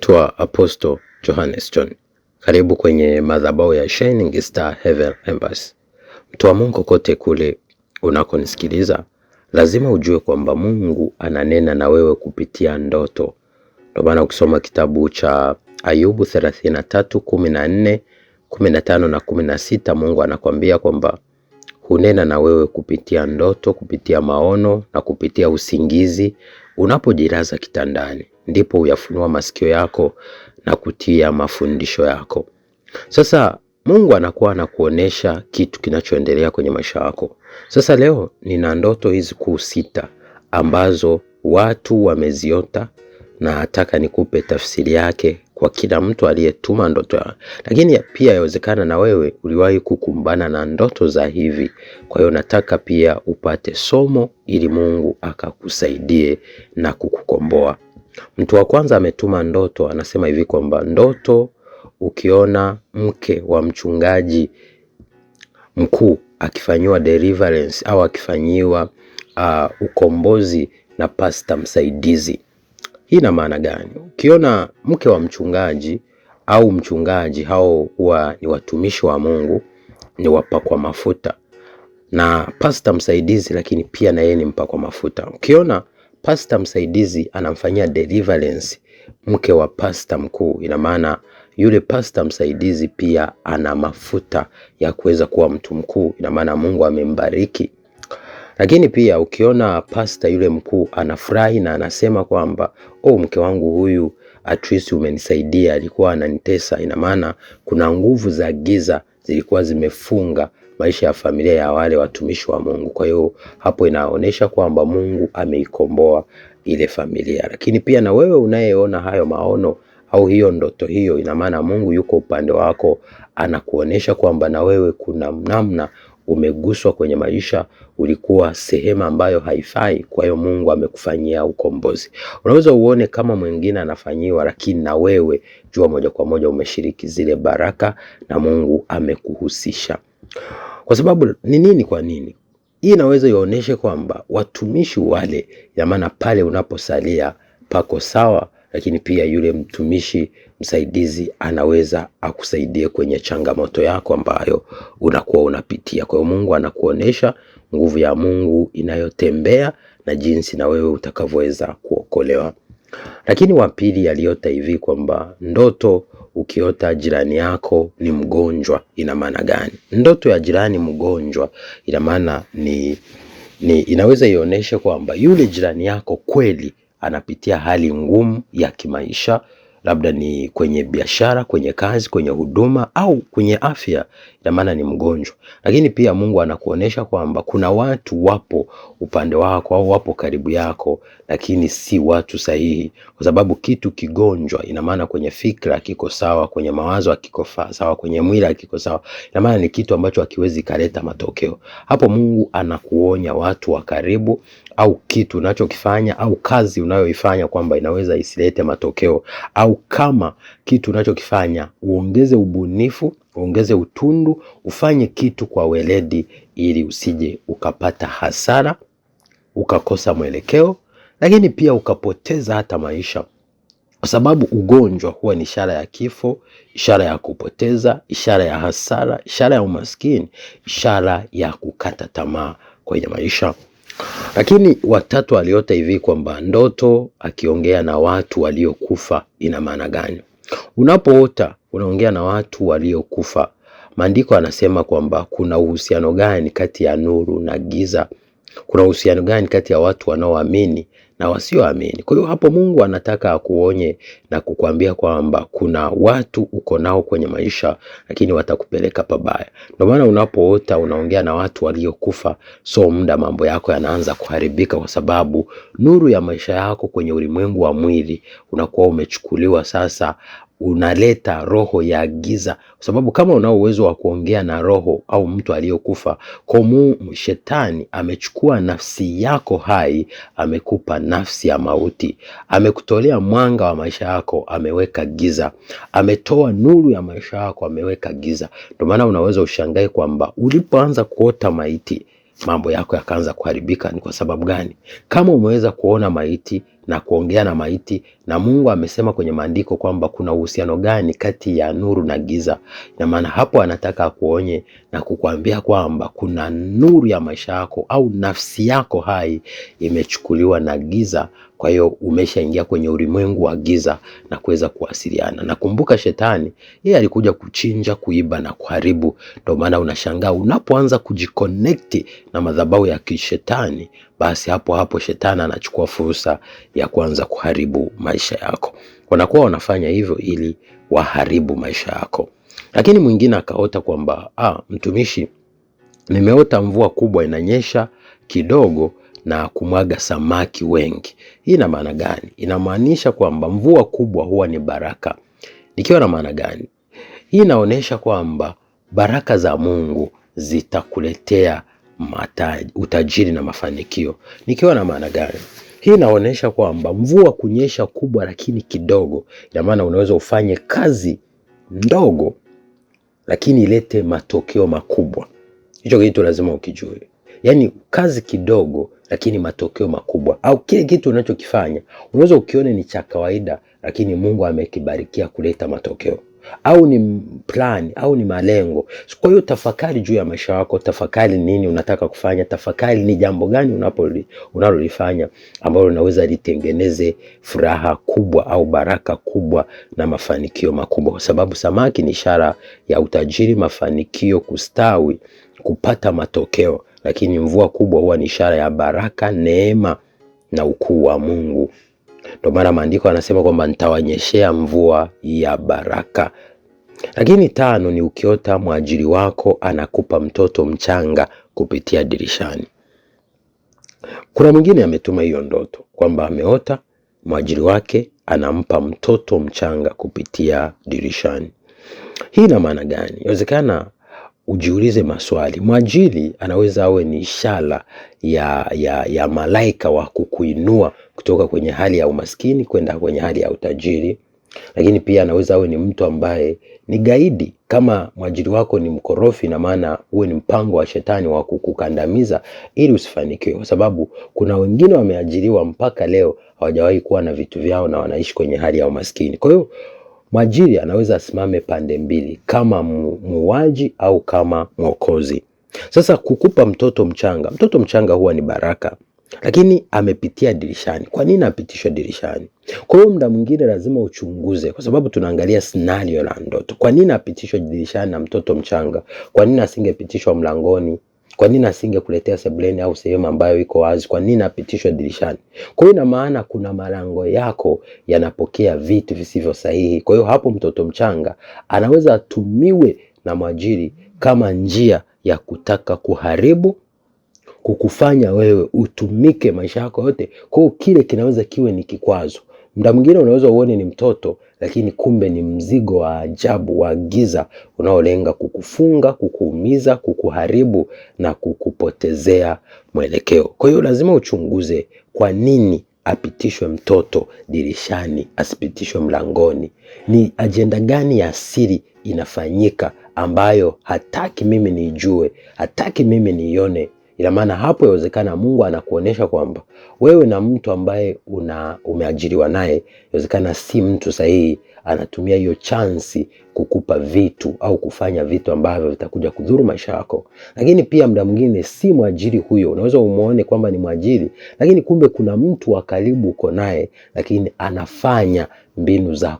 Naitwa Apostle Johannes John. Karibu kwenye madhabahu ya Shining Star Heaven Embassy. Mtu wa Mungu kote kule unakonisikiliza, lazima ujue kwamba Mungu ananena na wewe kupitia ndoto. Ndio maana ukisoma kitabu cha Ayubu 33:14, 15 na 16, Mungu anakuambia kwamba hunena na wewe kupitia ndoto, kupitia maono na kupitia usingizi unapojilaza kitandani. Ndipo uyafunua masikio yako na kutia mafundisho yako. Sasa Mungu anakuwa anakuonesha kitu kinachoendelea kwenye maisha yako. Sasa leo nina ndoto hizi kuu 6 ambazo watu wameziota, na nataka nikupe tafsiri yake kwa kila mtu aliyetuma ndoto yake. Lakini pia yawezekana na wewe uliwahi kukumbana na ndoto za hivi. Kwa hiyo nataka pia upate somo ili Mungu akakusaidie na kukukomboa. Mtu wa kwanza ametuma ndoto, anasema hivi kwamba ndoto ukiona mke wa mchungaji mkuu akifanyiwa deliverance au akifanyiwa ukombozi na pastor msaidizi. Hii ina maana gani? Ukiona mke wa mchungaji au mchungaji, hao huwa ni watumishi wa Mungu, ni wapakwa mafuta, na pastor msaidizi lakini pia na yeye ni mpakwa mafuta. Ukiona pastor msaidizi anamfanyia deliverance mke wa pastor mkuu, ina maana yule pastor msaidizi pia ana mafuta ya kuweza kuwa mtu mkuu, ina maana Mungu amembariki. Lakini pia ukiona pastor yule mkuu anafurahi na anasema kwamba mke wangu huyu at least umenisaidia, alikuwa ananitesa, ina maana kuna nguvu za giza zilikuwa zimefunga maisha ya familia ya wale watumishi wa Mungu. Kwa hiyo hapo inaonyesha kwamba Mungu ameikomboa ile familia. Lakini pia na wewe unayeona hayo maono au hiyo ndoto hiyo, ina maana Mungu yuko upande wako, anakuonesha kwamba na wewe kuna namna umeguswa kwenye maisha, ulikuwa sehemu ambayo haifai. Kwa hiyo Mungu amekufanyia ukombozi. Unaweza uone kama mwingine anafanyiwa, lakini na wewe jua moja kwa moja umeshiriki zile baraka na Mungu amekuhusisha. Kwa sababu ni nini? Kwa nini? Hii inaweza ionyeshe kwamba watumishi wale, ya maana pale unaposalia pako sawa, lakini pia yule mtumishi msaidizi anaweza akusaidie kwenye changamoto yako ambayo unakuwa unapitia. Kwa hiyo Mungu anakuonesha nguvu ya Mungu inayotembea na jinsi na wewe utakavyoweza kuokolewa. Lakini wa pili aliota hivi kwamba ndoto ukiota jirani yako ni mgonjwa, ina maana gani? Ndoto ya jirani mgonjwa ina maana inaweza ionyeshe kwamba yule jirani yako kweli anapitia hali ngumu ya kimaisha, labda ni kwenye biashara, kwenye kazi, kwenye huduma au kwenye afya, ina maana ni mgonjwa. Lakini pia Mungu anakuonesha kwamba kuna watu wapo upande wako au wapo karibu yako, lakini si watu sahihi. Kwa sababu kitu kigonjwa ina maana kwenye fikra kiko sawa, kwenye mawazo hakiko sawa, kwenye mwili hakiko sawa, ina maana ni kitu ambacho hakiwezi kaleta matokeo. Hapo Mungu anakuonya watu wa karibu au kitu unachokifanya au kazi unayoifanya kwamba inaweza isilete matokeo, au kama kitu unachokifanya uongeze ubunifu, uongeze utundu, ufanye kitu kwa weledi ili usije ukapata hasara, ukakosa mwelekeo, lakini pia ukapoteza hata maisha. Kwa sababu ugonjwa huwa ni ishara ya kifo, ishara ya kupoteza, ishara ya hasara, ishara ya umaskini, ishara ya kukata tamaa kwenye maisha. Lakini watatu aliota hivi kwamba ndoto akiongea na watu waliokufa, ina maana gani? Unapoota unaongea na watu waliokufa, maandiko anasema kwamba kuna uhusiano gani kati ya nuru na giza? Kuna uhusiano gani kati ya watu wanaoamini na wasioamini? Kwa hiyo hapo Mungu anataka akuonye na kukuambia kwamba kuna watu uko nao kwenye maisha, lakini watakupeleka pabaya. Ndio maana unapoota unaongea na watu waliokufa, so muda mambo yako yanaanza kuharibika, kwa sababu nuru ya maisha yako kwenye ulimwengu wa mwili unakuwa umechukuliwa. Sasa unaleta roho ya giza, kwa sababu kama unao uwezo wa kuongea na roho au mtu aliyokufa, kwa shetani amechukua nafsi yako hai, amekupa nafsi ya mauti, amekutolea mwanga wa maisha yako, ameweka giza, ametoa nuru ya maisha yako, ameweka giza. Ndio maana unaweza ushangae kwamba ulipoanza kuota maiti mambo yako yakaanza kuharibika. Ni kwa sababu gani? Kama umeweza kuona maiti na kuongea na maiti, na Mungu amesema kwenye maandiko kwamba kuna uhusiano gani kati ya nuru na giza, na maana hapo anataka kuonye na kukuambia kwamba kuna nuru ya maisha yako au nafsi yako hai imechukuliwa na giza. Kwa hiyo umeshaingia kwenye ulimwengu wa giza na kuweza kuwasiliana. Na kumbuka, shetani yeye alikuja kuchinja, kuiba na kuharibu. Ndio maana unashangaa unapoanza kujiconnect na madhabahu ya kishetani, basi hapo shetani anachukua fursa ya kuanza kuharibu maisha yako. Wanakuwa wanafanya hivyo ili waharibu maisha yako. Lakini mwingine akaota kwamba mtumishi, nimeota mvua kubwa inanyesha kidogo na kumwaga samaki wengi. Hii ina maana gani? Inamaanisha kwamba mvua kubwa huwa ni baraka. Nikiwa na maana gani? Hii inaonyesha kwamba baraka za Mungu zitakuletea utajiri na mafanikio. Nikiwa na maana gani? Hii inaonyesha kwamba mvua kunyesha kubwa lakini kidogo, ina maana unaweza ufanye kazi ndogo lakini ilete matokeo makubwa. Hicho kitu lazima ukijue. Yaani kazi kidogo lakini matokeo makubwa. Au kile kitu unachokifanya unaweza ukione ni cha kawaida, lakini Mungu amekibarikia kuleta matokeo. Au ni plan, au ni malengo. Kwa hiyo tafakari juu ya maisha yako, tafakari nini unataka kufanya, tafakari ni jambo gani unalolifanya ambalo unaweza litengeneze furaha kubwa au baraka kubwa na mafanikio makubwa. Kwa sababu samaki ni ishara ya utajiri, mafanikio, kustawi, kupata matokeo. Lakini mvua kubwa huwa ni ishara ya baraka, neema na ukuu wa Mungu. Ndio maana maandiko yanasema kwamba nitawanyeshea mvua ya baraka. Lakini 5 ni ukiota mwajiri wako anakupa mtoto mchanga kupitia dirishani. Kuna mwingine ametuma hiyo ndoto kwamba ameota mwajiri wake anampa mtoto mchanga kupitia dirishani. Hii ina maana gani? Inawezekana ujiulize maswali. Mwajiri anaweza awe ni ishara ya malaika wa kukuinua kutoka kwenye hali ya umaskini kwenda kwenye hali ya utajiri. Lakini pia anaweza awe ni mtu ambaye ni gaidi. Kama mwajiri wako ni mkorofi, na maana uwe ni mpango wa shetani wa kukukandamiza ili usifanikiwe. Kwa sababu kuna wengine wameajiriwa mpaka leo hawajawahi kuwa na vitu vyao na wanaishi kwenye hali ya umaskini. Kwa hiyo mwajiri anaweza asimame pande mbili, kama muuaji au kama mwokozi. Sasa kukupa mtoto mchanga huwa ni baraka, lakini amepitia dirishani. Kwa nini apitishwe dirishani? Kwa hiyo muda mwingine lazima uchunguze, kwa sababu tunaangalia scenario la ndoto. Kwa nini apitishwe dirishani na mtoto mchanga? Kwa nini asingepitishwa mlangoni? Kwa nini asingekuletea sebuleni au sehemu ambayo iko wazi? Kwa nini apitishwe dirishani? Kwa hiyo ina maana kuna malango yako yanapokea vitu visivyo sahihi. Kwa hiyo hapo mtoto mchanga anaweza atumiwe na mwajiri kama njia ya kutaka kuharibu, kukufanya wewe utumike maisha yako yote. Kwa hiyo kile kinaweza kiwe ni kikwazo. Muda mwingine unaweza uone ni mtoto, lakini kumbe ni mzigo wa ajabu wa giza unaolenga kukufunga, kukuumiza, kukuharibu na kukupotezea mwelekeo. Kwa hiyo lazima uchunguze kwa nini apitishwe mtoto dirishani, asipitishwe mlangoni. Ni ajenda gani ya siri inafanyika ambayo hataki mimi nijue, hataki mimi nione? Ina maana hapo yawezekana Mungu anakuonesha kwamba wewe na mtu ambaye umeajiriwa naye yawezekana si mtu sahihi. Anatumia hiyo chansi kukupa vitu au kufanya vitu ambavyo vitakuja kudhuru maisha yako. Lakini pia muda mwingine si mwajiri huyo. Unaweza umuone kwamba ni mwajiri, lakini kumbe kuna mtu wa karibu uko naye, lakini anafanya mbinu za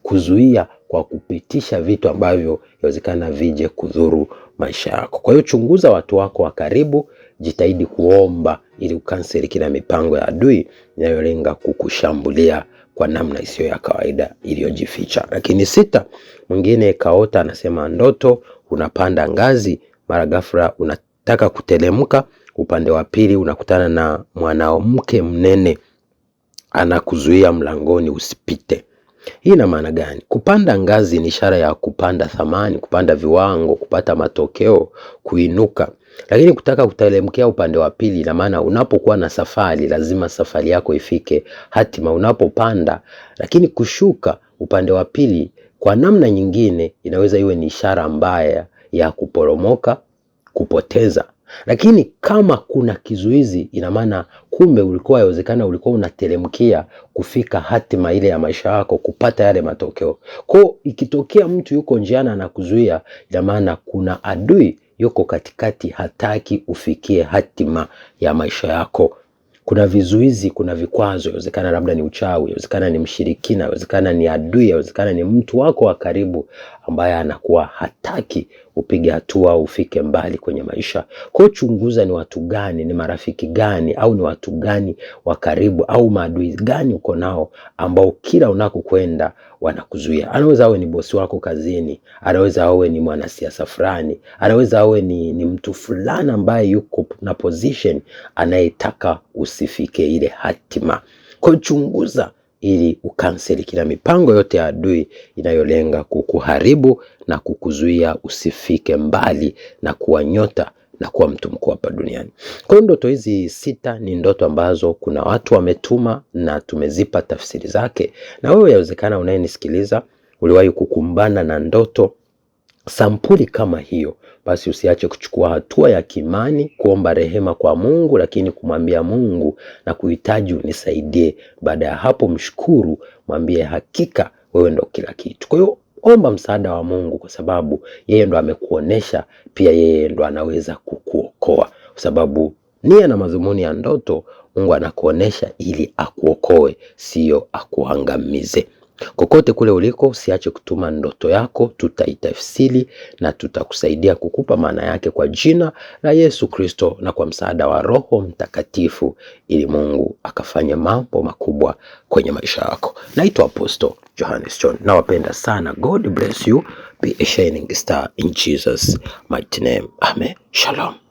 kuzuia kwa kupitisha vitu ambavyo yawezekana vije kudhuru maisha yako. Kwa hiyo chunguza watu wako wa karibu, jitahidi kuomba ili ukanseli kila mipango ya adui inayolenga kukushambulia kwa namna isiyo ya kawaida iliyojificha. Lakini 6, mwingine kaota anasema ndoto unapanda ngazi, mara ghafla unataka kutelemka, upande wa pili unakutana na mwanamke mnene anakuzuia mlangoni usipite. Hii ina maana gani? Kupanda ngazi ni ishara ya kupanda thamani, kupanda viwango, kupata matokeo, kuinuka. Lakini kutaka kutelemkea upande wa pili ina maana unapokuwa na safari lazima safari yako ifike hatima unapopanda. Lakini kushuka upande wa pili kwa namna nyingine inaweza iwe ni ishara mbaya ya kuporomoka, kupoteza. Lakini kama kuna kizuizi, ina maana kumbe yawezekana ulikuwa unateremkia kufika hatima ile ya maisha yako, kupata yale matokeo. Kwa ikitokea mtu yuko njiani anakuzuia, ina maana kuna adui yuko katikati, hataki ufikie hatima ya maisha yako. Kuna vizuizi, kuna vikwazo, yawezekana labda ni uchawi, yawezekana ni mshirikina, yawezekana ni adui, yawezekana ni mtu wako wa karibu ambaye anakuwa hataki upige hatua ufike mbali kwenye maisha. Kwa hiyo chunguza ni watu gani, ni marafiki gani, au ni watu gani wa karibu, au maadui gani uko nao ambao kila unakokwenda wanakuzuia. Anaweza awe ni bosi wako kazini, anaweza awe ni mwanasiasa fulani, anaweza awe ni mtu fulani ambaye yuko na position anayetaka usifike ile hatima. Kwa chunguza ili ukanseli kila mipango yote ya adui inayolenga kukuharibu na kukuzuia usifike mbali na kuwa nyota na kuwa mtu mkuu hapa duniani. Kwa ndoto hizi 6 ni ndoto ambazo kuna watu wametuma na tumezipa tafsiri zake, na wewe yawezekana unayenisikiliza uliwahi kukumbana na ndoto sampuli kama hiyo. Basi usiache kuchukua hatua ya kimani, kuomba rehema kwa Mungu, lakini kumwambia Mungu na kuhitaji unisaidie. Baada ya hapo mshukuru, mwambie hakika wewe ndo kila kitu. Kwa hiyo omba msaada wa Mungu, kwa sababu yeye ndo amekuonesha, pia yeye ndo anaweza kukuokoa. Kwa sababu nia na madhumuni ya ndoto Mungu anakuonesha ili akuokoe, sio akuangamize. Kokote kule uliko, usiache kutuma ndoto yako, tutaitafsiri na tutakusaidia kukupa maana yake kwa jina la Yesu Kristo na kwa msaada wa Roho Mtakatifu, ili Mungu akafanya mambo makubwa kwenye maisha yako. Naitwa Apostle Johannes John. Nawapenda sana. God bless you. Be a shining star in Jesus' mighty name. Amen. Shalom.